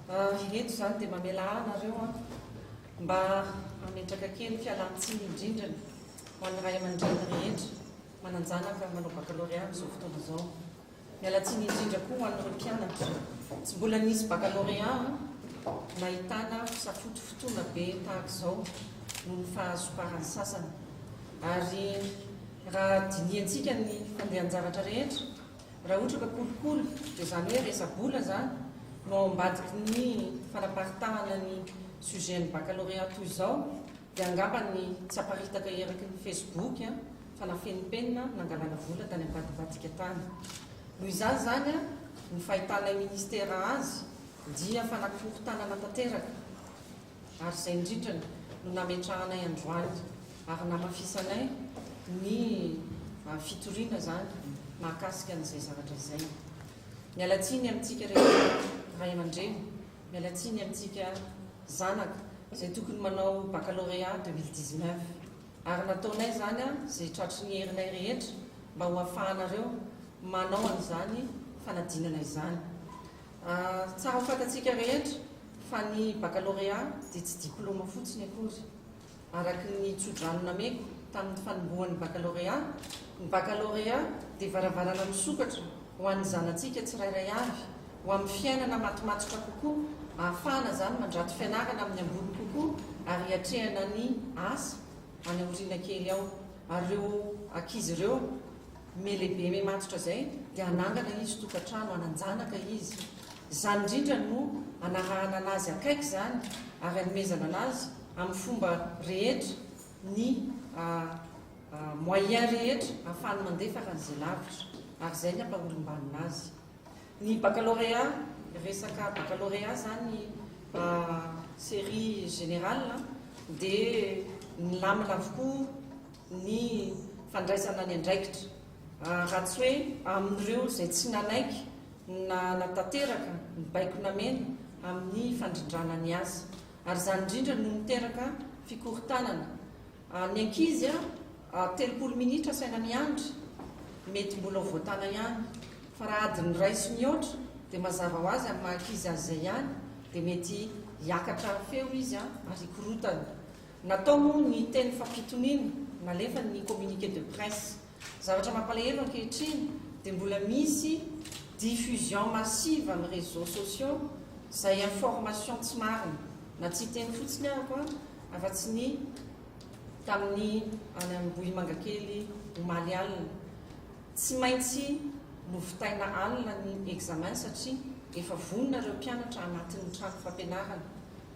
Eto zany dia mamela anareo mba ametraka kely fialan-tsiny indrindrany ho an'ny ray aman-dreny rehetra mananjanaka manao baccalauréat amin'izao fotoana izao. Mialan-tsiny indrindra koa ho an'ireo mpianatra tsy mbola nisy baccalauréat nahitana fisafoto fotoana be tahaka izao noho ny fahazoparany sasany. Ary raha diniantsika ny fandehan-javatra rehetra, raha ohatra ka kolokolo dia izany hoe resa-bola zany no ambadiky ny fanaparitahana ny sujet-ny baccalauréat toy izao, dia angamba ny tsy aparitaka eraky ny Facebook fanafeny penina nangalana vola tany ambadibadika tany. Noho izany zany ny fahitana ministera azy dia fanakorontanana tanteraka, ary izay indrindra no nametrahanay androany ary namafisanay ny fitoriana zany mahakasika an'izay zavatra izay. Mialatsiny amintsika rehetra ray aman-dreny, mialatsiny amintsika zanaka izay tokony manao baccalauréat 2019, ary nataonay zany izay tratry ny herinay rehetra mba ho ahafahanareo manao an'izany fanadinana izany. Tsara ho fantatsika rehetra fa ny baccalauréat dia tsy diplôma fotsiny akory. Araky ny tsodrano nameko tamin'ny fanombohan'ny baccalauréat, ny baccalauréat dia varavarana misokatra ho an'ny zanatsika tsirairay avy ho amin'ny fiainana matomatoka kokoa, ahafahana zany mandrato fianarana amin'ny ambony kokoa ary hiatrehana ny asa any aoriana kely ao. Ary ireo ankizy ireo melehibe mematotra zay dia anangana izy tokantrano, ananjanaka izy. Izany indrindra no anarahana anazy akaiky zany ary anomezana anazy amin'ny fomba rehetra ny moyen rehetra ahafahany mandefa an'izay lavitra, ary izay ny ampaholombanina azy. Ny baccalauréat, resaka baccalauréat zany série générale dia milamina avokoa ny fandraisana ny andraikitra. Raha tsy hoe amin'ireo izay tsy nanaiky na natanteraka ny baiko namena amin'ny fandrindrana ny asa, ary izany indrindra no miteraka fikorontanana. Ny ankizy 30 minitra saina miandry mety mbola ho voatana ihany, fa raha adiny ray sy mihoatra dia mazava ho azy amin'ny maha-ankizy azy izay ihany dia mety hiakatra feo izy ary korotana. Natao moa ny teny fampitoniana nalefa ny communiqué de presse. Zavatra mampalahelo ankehitriny dia mbola misy diffusion massive amin'ny réseaux sociaux izay information tsy marina, na tsy teny fotsiny arako afa-tsy ny tamin'ny any Ambohimanga kely omaly alina. Tsy maintsy novitaina alina ny examen satria efa vonona ireo mpianatra anatin'ny trano fampianarana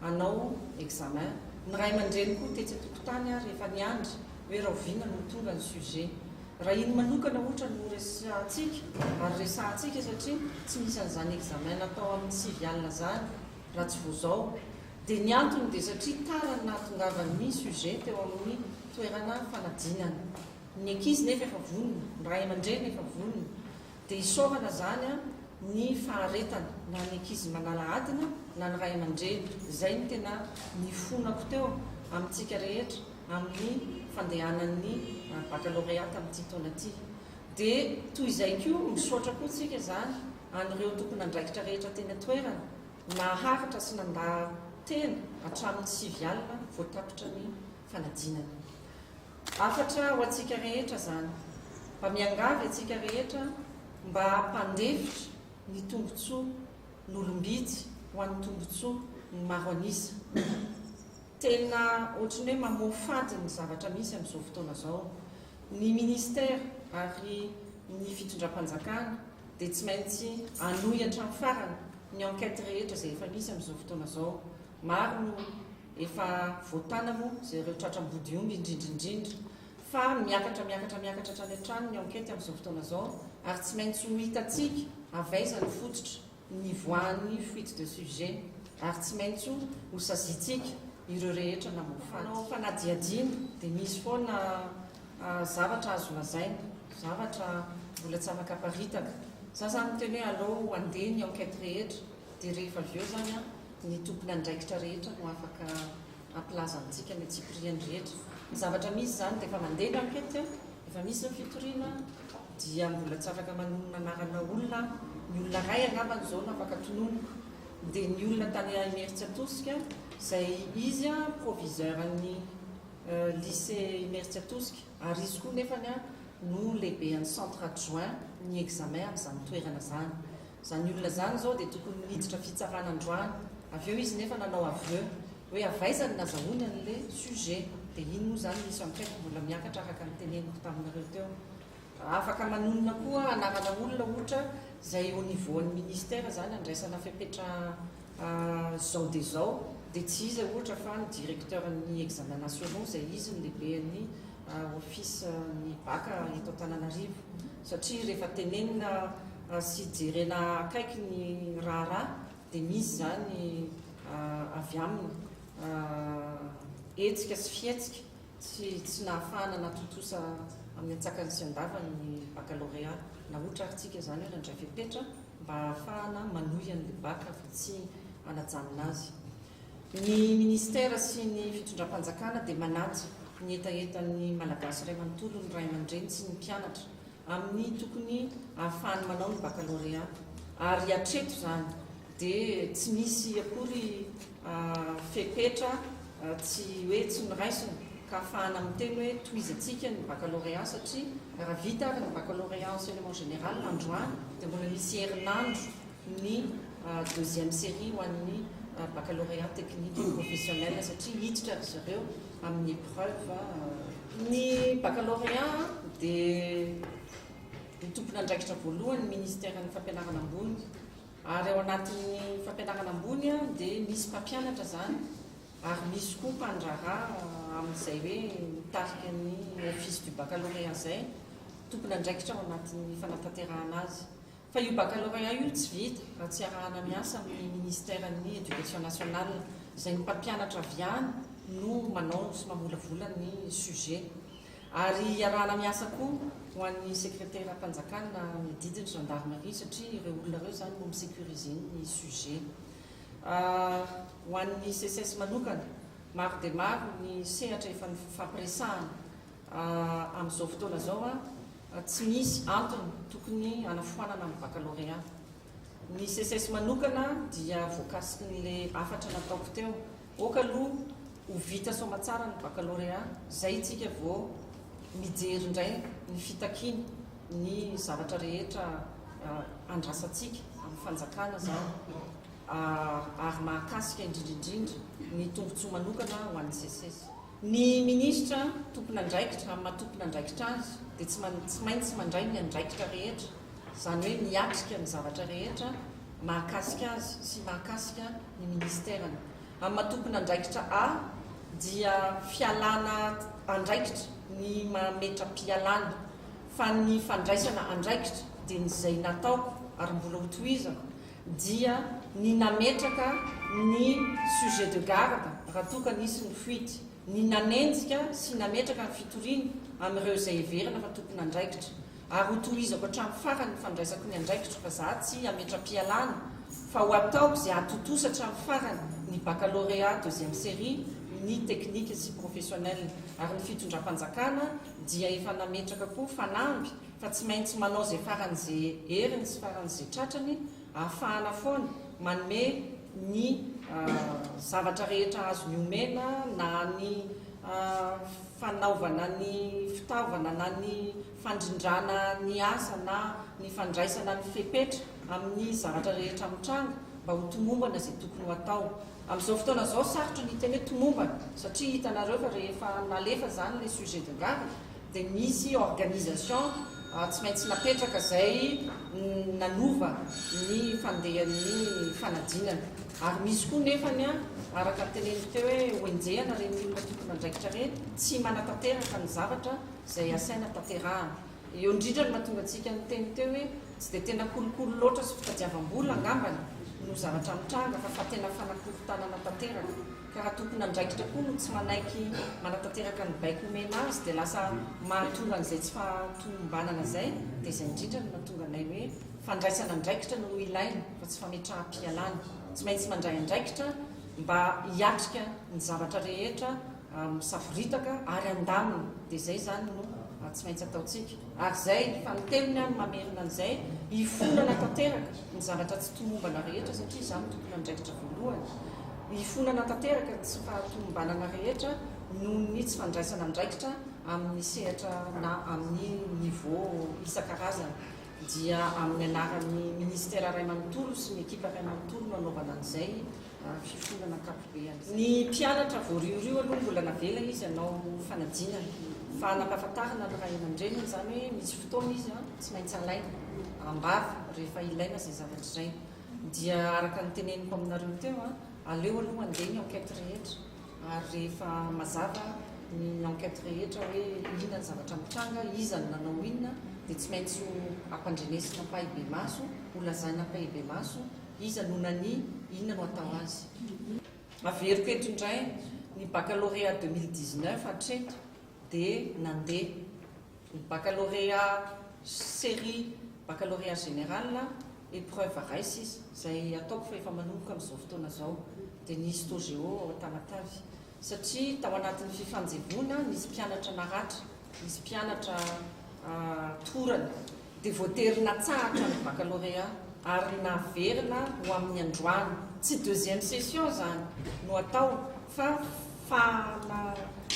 hanao examen. Ny ray aman-dreny koa tetsy tokotany rehefa niandry hoe raha oviana no tonga ny sujet. Raha iny manokana ohatra no resantsika ary resantsika satria tsy misy an'izany examen natao amin'ny sivialina zany raha tsy vo zao. Dia ny antony dia satria tara nahatongavan'ny sujet teo amin'ny toerana fanadinana. Ny ankizy nefa efa vonona, ny ray aman-dreny efa vonona, dia isaorana zany ny faharetana na ny ankizy manala adina na ny ray aman-dreny. Izay ny tena nifonako teo amintsika rehetra amin'ny fandehanan'ny baccalauréat amin'ity taona ity. Dia toy izay koa misaotra koa tsika zany an'ireo tokony andraikitra rehetra teny atoerana naharitra sy nandà tena hatramin'ny sivialina voatapitra ny fanadinana. Afatra ho antsika rehetra zany, mba miangavy antsika rehetra mba hampandefitra ny tombotsoa n'olom-bidy ho an'ny tombotsoa ny maro anisa. Tena ohatrany hoe mamoafady ny zavatra misy amin'izao fotoana izao. Ny ministère ary ny fitondram-panjakana dia tsy maintsy hanohy hatramin'ny farany ny enquête rehetra izay efa misy amin'izao fotoana izao. Maro no efa voatana moa izay ireo tratram-body omby indrindraindrindra, fa miakatra hatrany hatrany ny enquête amin'izao fotoana izao, ary tsy maintsy ho hitantsika avaiza ny fototra ny voan'ny fuite de sujet, ary tsy maintsy ho sazitsika ireo rehetra namoafana. Fanadiadiana dia misy foana zavatra azo lazaina, zavatra mbola tsy afaka aparitaka. Za zany teny hoe aleo andeha ny enquête rehetra, dia rehefa avy eo zany ny tompony andraikitra rehetra no afaka ampilaza amintsika ny tsipiriany rehetra. Ny zavatra misy zany dia efa mandeha ny enquête, efa misy ny fitoriana, dia mbola tsy afaka manonona anarana olona, ny olona ray angambany izao no afaka tonona. dia ny olona tany Imeritsiatosika izay izy a proviseurny lycée Imeritsiatosika ary izy koa nefany a no lehibean'ny centre adjoint ny examen amin'izany toerana zany. Izany olona zany zao dia tokony niditra fitsarana androany, avy eo izy nefa nanao aveu hoe avaizany nazahoany an'le sujet, dia iny moa zany misy amin'kaiko mbola miakatra araka ny teneniko taminareo teo. Afaka manonona koa anarana olona ohatra izay au niveau an'ny ministère zany andraisana fepetra zao dia zao, dia tsy izy ohatra fa ny directeur ny examen nationaux izay izy ny lehibean'ny office ny baka eto Antananarivo, satria rehefa tenenina sy jerena akaiky ny raha dia misy zany avy aminy etsika sy fietsika tsy nahafahana natotosa amin'ny antsakany sy andava ny baccalauréat na ohatra aritsika zany hoe nandray fepetra mba ahafahana manohy an'le baka fa tsy anajamina azy. Ny ministère sy ny fitondram-panjakana dia manaja ny etaetan'ny malagasy iray manontolo ny ray aman-dreny sy ny mpianatra amin'ny tokony ahafahany manao ny baccalauréat, ary hatreto zany dia tsy misy akory fepetra tsy hoe tsy noraisina ka ahafahana miteny hoe toizatsika ny baccalauréat, satria raha vita ary ny baccalauréat enseignement général androany dia mbola misy herinandro ny deuxième série ho an'ny baccalauréat technique et professionnel, satria hiditra ry zareo amin'ny épreuve ny baccalauréat dia ny tompony andraikitra voalohany ministère ny fampianarana ambony, ary ao anatin'ny fampianarana ambony dia misy mpampianatra zany ary misy koa mpandraharaha amin'izay hoe mitarika ny office du baccalauréat zay tompony andraikitra ao anatin'ny fanatanterahana azy. Fa io baccalauréat io tsy vita raha tsy arahana miasa amin'ny ministère ny éducation nationale, izay ny mpampianatra avy any no manao sy mamolavola ny sujet, ary arahana miasa koa ho an'ny secrétaire mpanjakana ny didiny gendarmerie, satria ireo olona ireo zany no misécuriser ny sujet. Ho an'ny CSS manokana maro dia maro ny sehatra efa ny fampiresahana amin'izao fotoana zao tsy misy antony tokony anafoanana amin'ny baccalauréat. Ny CSS manokana dia voakasiky n'le afatra nataoko teo, oka aloha ho vita somatsara ny baccalauréat, zay tsika vao mijery indray ny fitakiana ny zavatra rehetra andrasantsika amin'ny fanjakana zany, ary mahakasika indrindrindrindra ny tombontsoa manokana ho an'ny CSS. Ny ministra tompony andraikitra amin'ny mahatompony andraikitra azy dia tsy maintsy mandray ny andraikitra rehetra, izany hoe miatrika ny zavatra rehetra mahakasika azy sy mahakasika ny ministèrany. Amin'ny mahatompony andraikitra A dia fialana andraikitra ny mametra mpialana, fa ny fandraisana andraikitra dia nyzay nataoko ary mbola hotohizako dia ny nametraka ny sujet de garde raha toka nisy ny fuite, ny nanenjika sy nametraka ny fitoriana amin'ireo izay heverina fa tompony andraikitra, ary hotohizako hatramin'ny farany ny fandraisako ny andraikitra fa za tsy ametra-pialana fa ho ataoko izay atotosa hatramin'ny farany ny baccalauréat deuxième série ny technique sy professionnel, ary ny fitondram-panjakana dia efa nametraka koa fanamby fa tsy maintsy manao izay faran'izay heriny sy faran'izay tratrany ahafahana foana manome ny zavatra rehetra azo ny omena na ny fanaovana ny fitaovana na ny fandrindrana ny asa na ny fandraisana ny fepetra amin'ny zavatra rehetra mitranga mba ho tomombana izay tokony ho atao. Amin'izao fotoana zao sarotra ny teny hoe tomombana, satria hitanareo fa rehefa nalefa zany le sujet de garde dia misy organisation tsy maintsy napetraka izay nanova ny fandehan'ny fanadinana, ary misy koa nefany araka teneniko teo hoe hoenjehana reny olona tokony andraikitra reny tsy manatanteraka ny zavatra izay asaina tanterahana. Eo indrindra no mahatonga antsika ny teny teo hoe tsy dia tena kolokolo loatra sy fitadiavam-bola angambany no zavatra mitranga fa tena fanakorontanana tanteraka, ka raha tokony andraikitra koa no tsy manaiky manatanteraka ny baiko omena azy dia lasa mahatonga an'izay tsy fahatombanana zay, dia izay indrindra no mahatonga anay hoe fandraisana andraikitra no ilaina fa tsy fametraha-pialana. Tsy maintsy mandray andraikitra mba hiatrika ny zavatra rehetra misafiritaka ary andamina, dia izay zany no tsy maintsy ataontsika ary zay fanotelony any mamerina an'izay ifonana tanteraka ny zavatra tsy tomombana rehetra satria izany tokony andraikitra voalohany ifonana tanteraka tsy fahatomombanana rehetra noho ny tsy fandraisana andraikitra amin'ny sehatra na amin'ny niveau isan-karazana dia amin'ny anaran'ny ministera ray manontolo sy ny ekipa ray manontolo no anaovana an'izay fifonana kapobeany ny mpianatra voariorio aloha mbola navela izy anao fanadinana fa nampahafantarana ny ray aman-dreniny zany hoe misy fotoana izy tsy maintsy alaina ambava rehefa ilaina zay zavatra izay dia araka ny teneniko aminareo teo aleo aloha andeha ny enquête rehetra ary rehefa mazava ny enquête rehetra hoe inona ny zavatra mitranga iza ny nanao inona dia tsy maintsy ampandrenesina pahibe maso holazaina pahibe maso iza nonany inona no atao azy averiko eto indray ny baccalauréat 2019 hatreto dia nandeha ny baccalauréat série baccalauréat général épreuve raisy izy zay ataoko fa efa manomboka amin'izao fotoana zao dia ny histogéo tamatavy satria tao anatin'ny fifanjevona nisy mpianatra naratra nisy mpianatra torana dia voaterina tsahatra ny baccalauréat ary naverina ho amin'ny androany tsy deuxième session zany no atao fa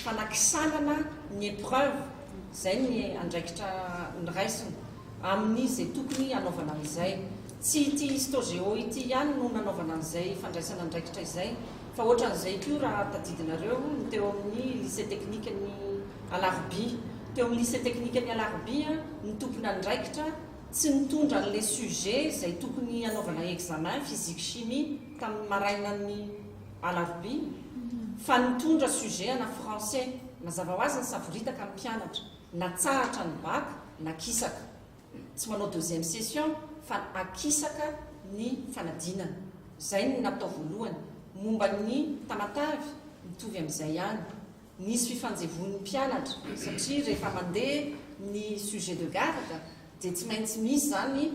fanakisanana ny épreuve zay ny andraikitra ny raisiny amin'izy zay tokony anaovana an'izay tsy ity histogéo ity ihany no nanaovana an'izay fandraisana andraikitra izay fa ohatran'izay koa raha tadidinareo teo amin'ny lycée technique ny Alarbi teo amin'ny lycée technique ny Alarbi ny tompony andraikitra tsy nitondra an'le sujet zay tokony anaovana examen physique chimie tamin'ny marainan'ny Alarbi fa nitondra sujet ana français mazava ho azy ny savoritaka amin'ny mpianatra na tsahatra ny bac na kisaka tsy manao deuxième session fa akisaka ny fanadinana zay ny natao voalohany momba ny tamatavy mitovy amin'izay ihany nisy fifanjevon'ny mpianatra satria rehefa mandeha ny sujet de garde dia tsy maintsy misy zany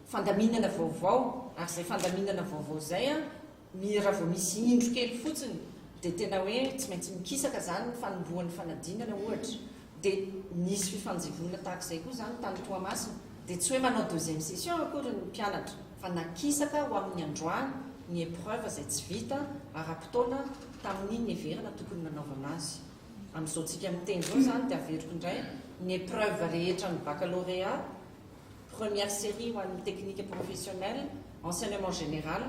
fandaminana vaovao ary zay fandaminana vaovao zay raha vao misy indro kely fotsiny dia tena hoe tsy maintsy mikisaka zany ny fanombohan'ny fanadinana ohatra dia nisy fifanjevona tahak'izay koa zany tany Toamasina dia tsy hoe manao deuxième session akory ny mpianatra fa nakisaka ho amin'ny androany ny épreuve zay tsy vita ara-potoana tamin'ny everina tokony nanaovana azy amin'izao tsika miteny zao zany dia averiko indray ny épreuve rehetra ny baccalauréat première série ho an'ny technique professionnelle enseignement général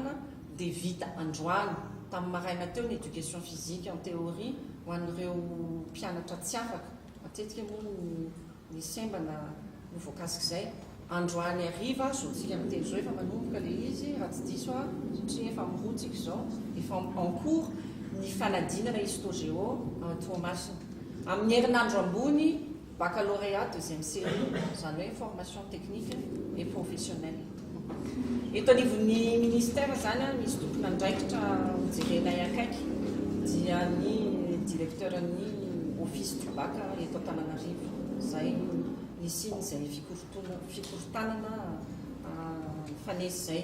dia vita androany tamin'ny maraina teo ny éducation physique en théorie ho an'ireo mpianatra tsy afaka matetika moa ny sembana no voakasika izay androany ariva zao tsika miteny zao efa manomboka le izy raha tsy diso satria efa mirotsika zao efa en cours ny fanadinana histogéo Toamasina amin'ny herinandro ambony baccalauréat deuxième série zany hoe formation technique et professionnelle eto anivon'ny ministère zany misy tompona andraikitra mijerenay akaiky dia ny directeur ny office du bac eto Antananarivo zay nisiny zay fikorotanana fanesy zay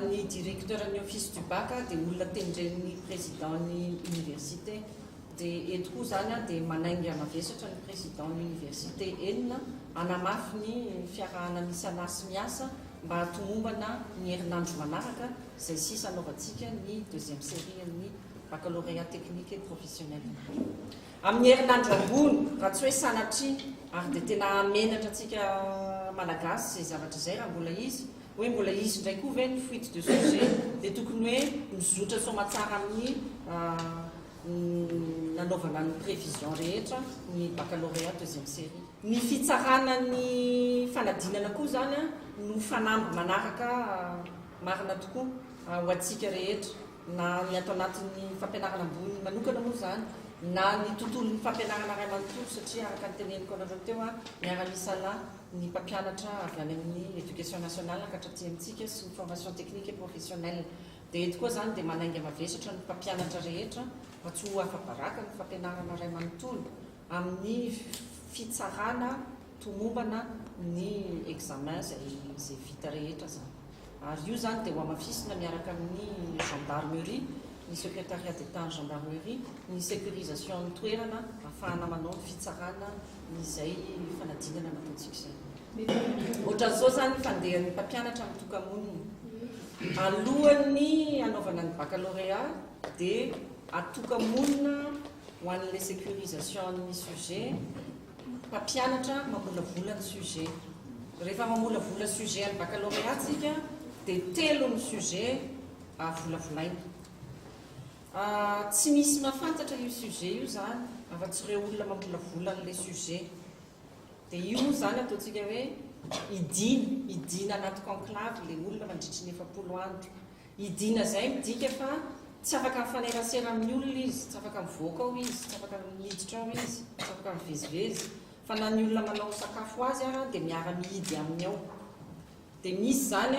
ny directeur ny office du bac dia olona tendren'ny président ny université dia eto koa zany dia manainga mavesatra ny président ny université enina anamafy ny fiarahana misy anasy miasa mba hatomombana ny herinandro manaraka zay sisa anaovantsika ny deuxième série ny baccalauréat technique et professionnel amin'ny herinandro ambony raha tsy hoe sanatria ary dia tena menatra atsika malagasy zay zavatra zay raha mbola izy hoe mbola izy indray koa ve ny fuite de sujet dia tokony hoe mizotra somatsara amin'ny nanaovana ny prévision rehetra ny baccalauréat deuxième série ny fitsarana ny fanadinana koa zany no fanamby manaraka marina tokoa ho atsika rehetra na ny atao anatin'ny fampianarana ambony manokana moa zany na ny tontolon'ny fampianarana ray manontolo satria araka ny teneniko anareo teo miara-misala ny mpampianatra avy any amin'ny éducation nationale ankatraty amintsika sy ny formation technique et professionnelle dia eto koa zany dia manainga mavesatra ny mpampianatra rehetra fa tsy ho afabaraka ny fampianarana ray manontolo amin'ny fitsarana tomombana ny examen zay vita rehetra zany ary io zany dia ho amafisina miaraka amin'ny gendarmerie ny secrétariat d'état ny gendarmerie ny sécurisation ny toerana ahafahana manao ny fitsarana izay fanadinana nataontsika zay ohatran'izao zany fandehan'ny mpampianatra amin'ny tokamonina alohan'ny anaovana ny baccalauréat dia atokamonina ho an'le sécurisation ny sujet mpampianatra mamolavola ny sujet rehefa mamolavola sujet ny baccalauréat tsika dia telo ny sujet volavolaina tsy misy mafantatra io sujet io zany afa-tsy ireo olona mamolavola n'le sujet dia io zany ataontsika hoe idina anaty conclave le olona mandritry ny 70 andro idina zay midika fa tsy afaka mifanerasera amin'ny olona izy tsy afaka mivoaka ao izy tsy afaka miditra ao izy tsy afaka mivezivezy fa na ny olona manao sakafo azy dia miara-mihidy aminy ao dia misy zany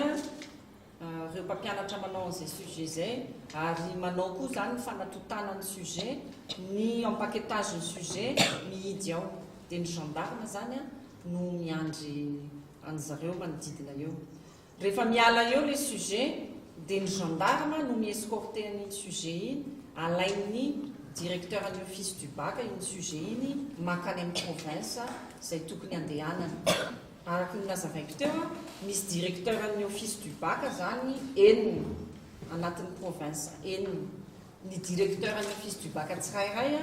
ireo mpampianatra manao an'izay sujet zay ary manao koa zany ny fanatotana ny sujet ny empaquetage ny sujet mihidy ao dia ny gendarme zany no miandry an'zareo manodidina eo rehefa miala eo le sujet dia ny gendarme no miescorte ny sujet iny alain'ny directeur ny office du bac iny sujet iny makany amin'ny province zay tokony andehanana araky ny nazavaiko teo misy directeur ny office du bac zany enina anatin'ny province enina ny directeur ny office du bac tsirairay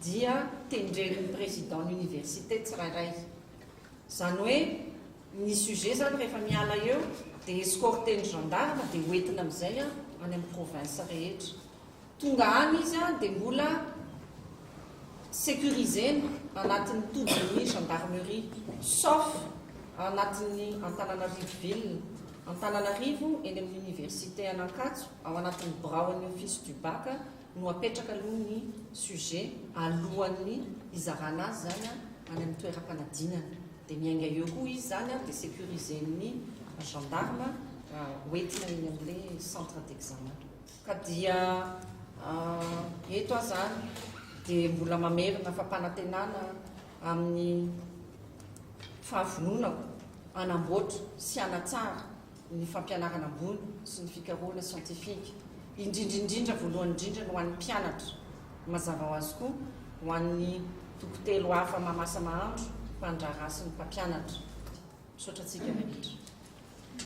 dia tendren'ny président l'université tsirairay zany hoe ny sujet zany rehefa miala eo dia escorte ny gendarme dia hoentina amin'izay any amin'ny province rehetra tonga any izy dia mbola sécurisena anatin'ny tobin'ny gendarmerie sauf anatin'ny Antananarivo-Ville Antananarivo eny amin'ny université Anankatso ao anatin'ny braon'ny office du bac no apetraka aloha ny sujet alohan'ny izarana azy zany any amin'ny toeram-panadinana dia miainga eo koa izy zany dia sécurisen'ny gendarme hoentina eny amin'le centre d'examen ka dia eto zany dia mbola mamerina fampanantenana amin'ny fahavononako anamboatra sy anatsara ny fampianarana ambony sy ny fikarohana scientifique indrindrindrindra voalohany indrindra no ho an'ny mpianatra mazava ho azy koa ho an'ny tokotelo hafa mamasa mahandro mpandrara sy ny mpampianatra misaotra antsika rehetra